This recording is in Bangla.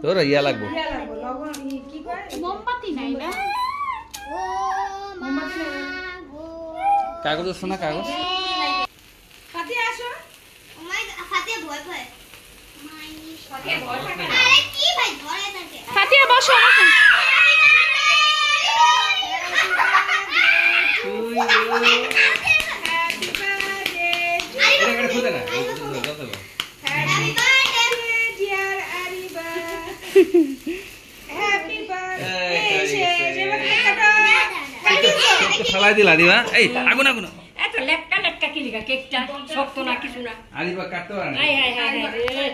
তোর ইয়া লাগবো লবণ কি কয় মোমবাতি নাই না কাগজ শোনা কাগজ ফাতিয়া আসো ফাতিয়া বসো খুঁজে না happy birthday dear আরিবা happy birthday ফেলাই দিলা দিবা এই আগুন আগুন এত লেটকা লেটকা কি লিখা কেকটা শক্ত না কিছু না আরিবা কাটতে পারে না হাই হাই হাই হাই